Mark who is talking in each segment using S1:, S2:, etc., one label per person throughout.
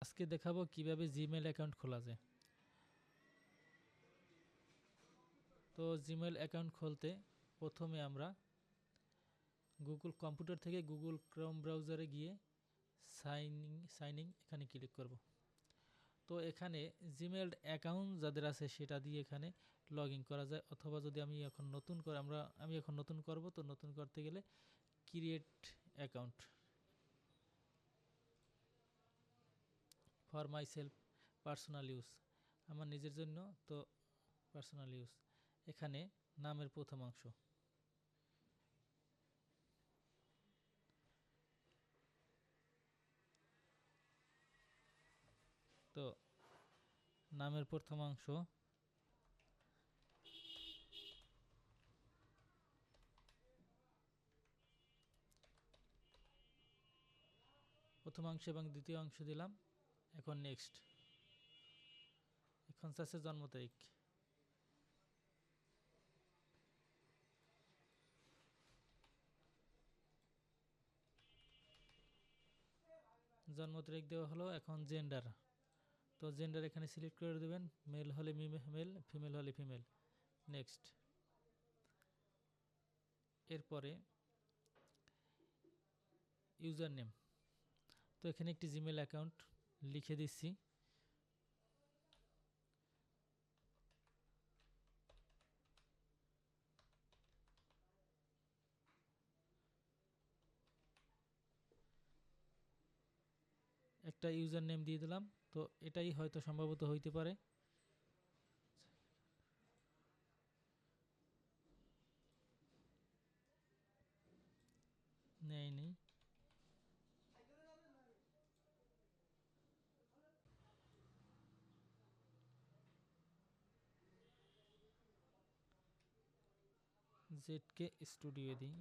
S1: আজকে দেখাবো কিভাবে জিমেল অ্যাকাউন্ট খোলা যায়। তো জিমেল অ্যাকাউন্ট খুলতে প্রথমে আমরা কম্পিউটার থেকে গুগল ক্রোম ব্রাউজারে গিয়ে সাইন ইন এখানে ক্লিক করব। তো এখানে জিমেল অ্যাকাউন্ট যাদের আছে সেটা দিয়ে এখানে লগ ইন করা যায়, অথবা যদি আমি এখন নতুন করব, তো নতুন করতে গেলে create account for my self personal use, আমার নিজের জন্য, তো পার্সোনাল ইউজ। এখানে নামের প্রথম অংশ, তো নামের প্রথম অংশ এবং দ্বিতীয় অংশ দিলাম। এখন নেক্সট। এখন চাচ্ছে জন্ম তারিখ, দেওয়া হলো। এখন জেন্ডার, তো জেন্ডার এখানে সিলেক্ট করে দেবেন, মেল হলে মেল, ফিমেল হলে ফিমেল। নেক্সট। এরপরে ইউজার নেম, তো এখানে একটি জিমেল অ্যাকাউন্ট লিখে দিচ্ছি। একটা ইউজার নেম দিয়ে দিলাম, তো এটাই হয়তো সম্ভবত হইতে পারে। নেই জেডকে স্টুডিও দিই।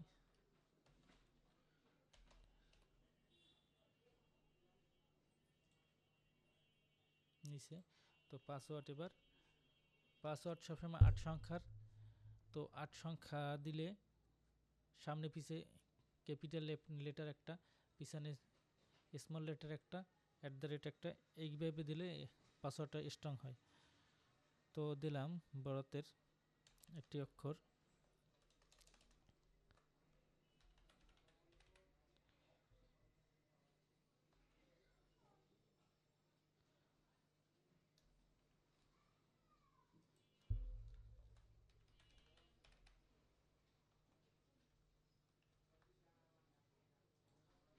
S1: নিচে তো পাসওয়ার্ড, এবার পাসওয়ার্ড সবসময় 8 সংখ্যার, তো 8 সংখ্যা দিলে সামনে পিছে ক্যাপিটাল লেটার একটা, পিছনে স্মল লেটার একটা, @ একটা, এইভাবে দিলে পাসওয়ার্ডটা স্ট্রং হয়। তো দিলাম বড়তের একটি অক্ষর,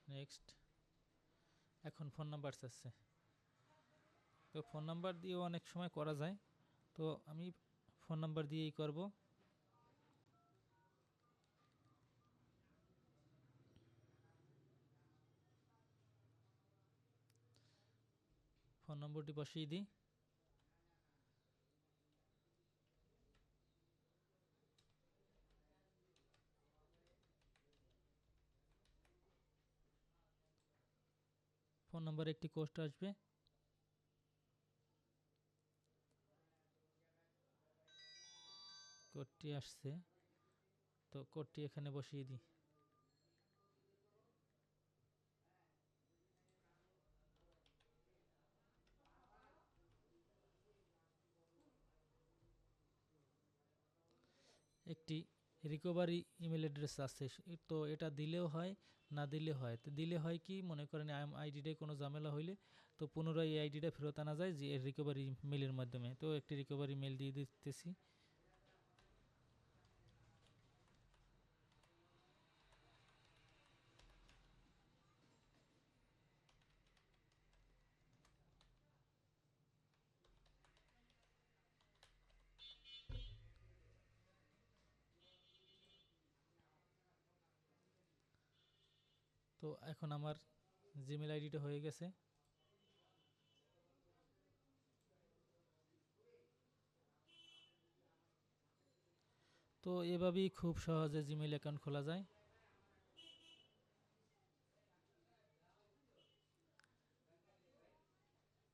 S1: নেক্সট। এখন ফোন নাম্বার চাচ্ছে, তো ফোন নাম্বার দিয়েও অনেক সময় করা যায়, তো আমি ফোন নাম্বার দিয়েই করব। ফোন নম্বরটি বসিয়ে দিই। ফোন নম্বরে একটি কোড আসবে, কোডটি আসছে, তো কোডটি এখানে বসিয়ে দিই। একটি রিকভারি ইমেল অ্যাড্রেস আছে, তো এটা দিলেও হয়, না দিলে হয়। তো দিলে হয় কি, মনে করেন আইডিটায় কোনো ঝামেলা হইলে তো পুনরায় এই আইডিটা ফেরত আনা যায় যে রিকভারি মেলের মাধ্যমে। তো একটি রিকভারি মেল দিয়ে দিতেছি। তো এখন আমার জিমেল আইডিটা হয়ে গেছে। তো এভাবেই খুব সহজে জিমেল অ্যাকাউন্ট খোলা যায়।